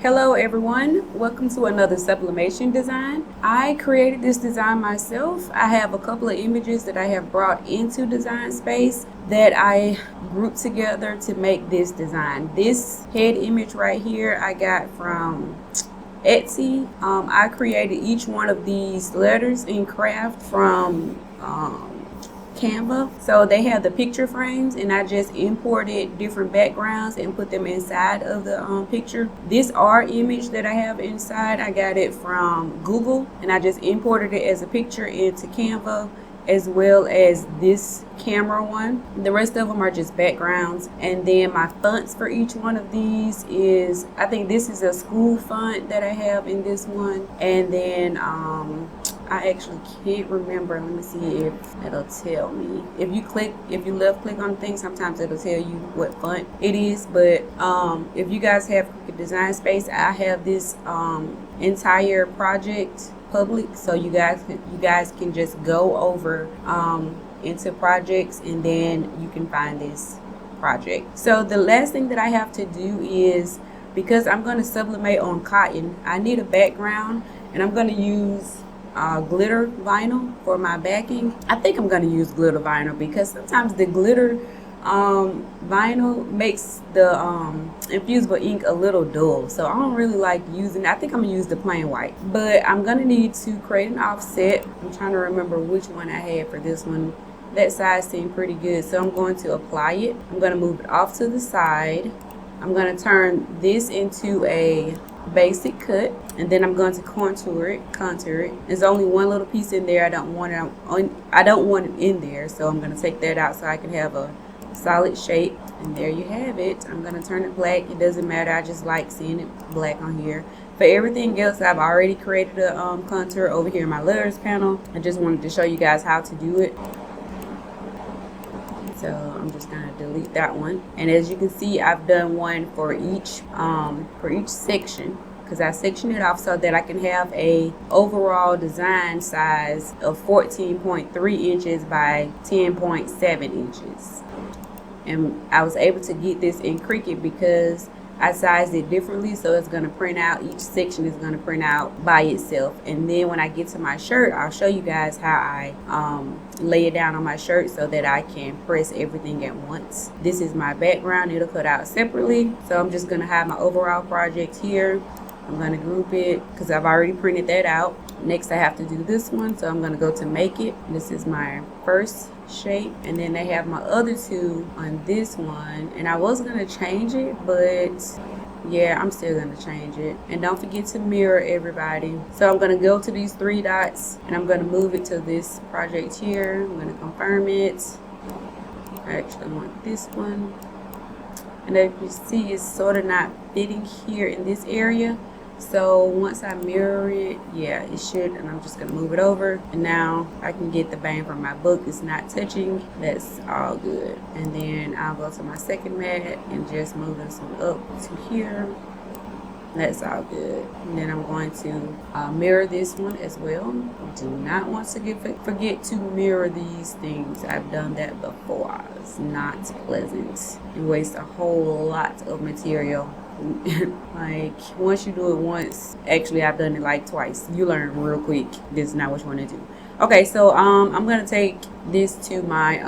Hello everyone, welcome to another sublimation design. I created this design myself. I have a couple of images that I have brought into Design Space that I grouped together to make this design. This head image right here I got from Etsy. I created each one of these letters in craft from Canva. So they have the picture frames, and I just imported different backgrounds and put them inside of the picture. This art image that I have inside, I got it from Google, and I just imported it as a picture into Canva, as well as this camera one. The rest of them are just backgrounds. And then my fonts for each one of these is, I think this is a school font that I have in this one. And then I actually can't remember. Let me see if it'll tell me. If you left click on things, sometimes it'll tell you what font it is. But if you guys have Cricut Design Space, I have this entire project public, so you guys can just go over into projects, and then you can find this project. So the last thing that I have to do is, because I'm going to sublimate on cotton, I need a background, and I'm going to use glitter vinyl for my backing. I think I'm going to use glitter vinyl because sometimes the glitter vinyl makes the infusible ink a little dull, so I don't really like using. I think I'm gonna use the plain white, but I'm gonna need to create an offset. I'm trying to remember which one I had for this one. That size seemed pretty good, so I'm going to apply it. I'm going to move it off to the side. I'm going to turn this into a basic cut, and then I'm going to contour it. There's only one little piece in there. I don't want it in there, so I'm going to take that out so I can have a solid shape. And there you have it. I'm going to turn it black. It doesn't matter, I just like seeing it black on here. For everything else, I've already created a contour over here in my layers panel. I just wanted to show you guys how to do it. So I'm just going to delete that one. And as you can see, I've done one for each section, because I sectioned it off so that I can have a overall design size of 14.3 inches by 10.7 inches. And I was able to get this in Cricut because I sized it differently, so it's going to print out, each section is going to print out by itself. And then when I get to my shirt, I'll show you guys how I lay it down on my shirt so that I can press everything at once. This is my background. It'll cut out separately. So I'm just going to have my overall project here. I'm going to group it because I've already printed that out. Next I have to do this one, so I'm going to go to make it. This is my first shape, and then they have my other two on this one, and I was going to change it, but yeah, I'm still going to change it. And don't forget to mirror, everybody. So I'm going to go to these three dots, and I'm going to move it to this project here. I'm going to confirm it. I actually want this one, and as you see, it's sort of not fitting here in this area. So once I mirror it, yeah, it should, and I'm just gonna move it over, and now I can get the bang from my book. It's not touching. That's all good. And then I'll go to my second mat and just move this one up to here. That's all good. And then I'm going to mirror this one as well. Do not want to forget to mirror these things. I've done that before. It's not pleasant. You waste a whole lot of material. Like, once you do it once, actually I've done it like twice, you learn real quick. This is not what you want to do. Okay, so I'm gonna take this to my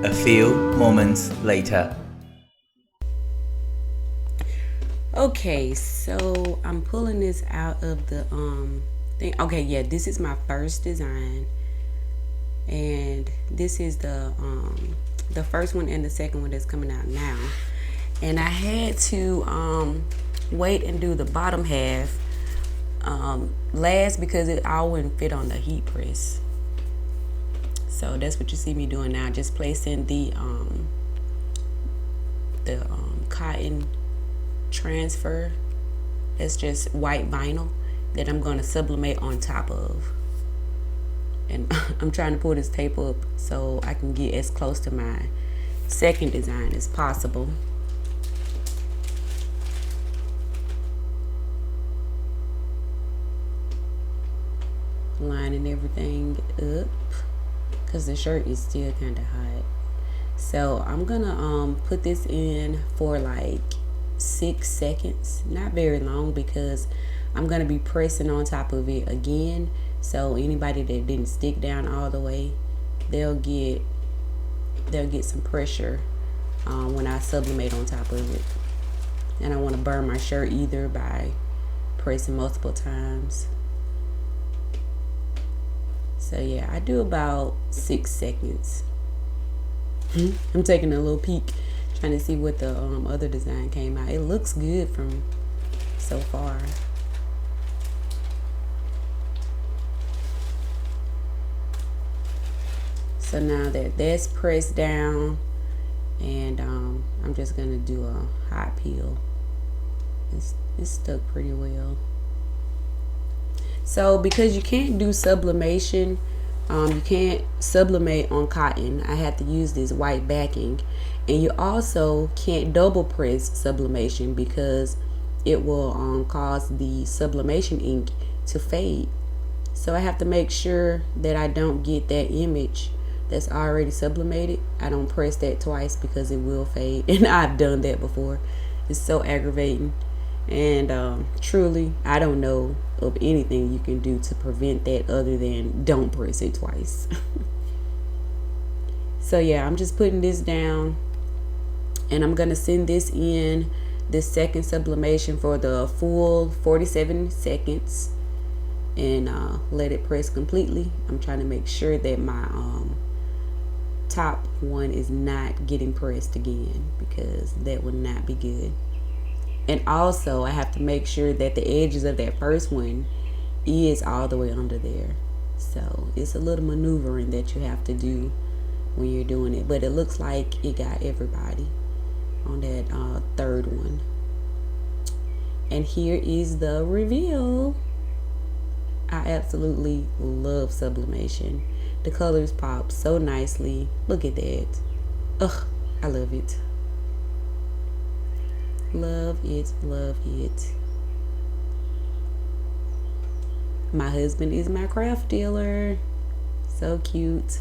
A few moments later. Okay, so I'm pulling this out of the thing. Okay, yeah, this is my first design, and this is the first one and the second one that's coming out now. And I had to wait and do the bottom half last because it all wouldn't fit on the heat press. So that's what you see me doing now, just placing the cotton transfer. It's just white vinyl that I'm going to sublimate on top of. And I'm trying to pull this tape up so I can get as close to my second design as possible. Lining everything up because the shirt is still kind of hot. So I'm gonna put this in for like 6 seconds, not very long, because I'm gonna be pressing on top of it again. So anybody that didn't stick down all the way, they'll get some pressure when I sublimate on top of it. And I want to burn my shirt either by pressing multiple times. So yeah, I do about 6 seconds. I'm taking a little peek, trying to see what the other design came out. It looks good from so far. So now that that's pressed down, and I'm just gonna do a hot peel. It's stuck pretty well. So because you can't do sublimation, you can't sublimate on cotton, I have to use this white backing. And you also can't double press sublimation because it will cause the sublimation ink to fade. So I have to make sure that I don't get that image that's already sublimated. I don't press that twice because it will fade, and I've done that before. It's so aggravating. And truly, I don't know of anything you can do to prevent that other than don't press it twice. So yeah, I'm just putting this down, and I'm gonna send this in this second sublimation for the full 47 seconds and let it press completely. I'm trying to make sure that my top one is not getting pressed again, because that would not be good. And also I have to make sure that the edges of that first one is all the way under there. So it's a little maneuvering that you have to do when you're doing it, but it looks like it got everybody on that third one. And here is the reveal. I absolutely love sublimation. The colors pop so nicely. Look at that. Ugh, I love it. Love it, love it. My husband is my craft dealer. So cute.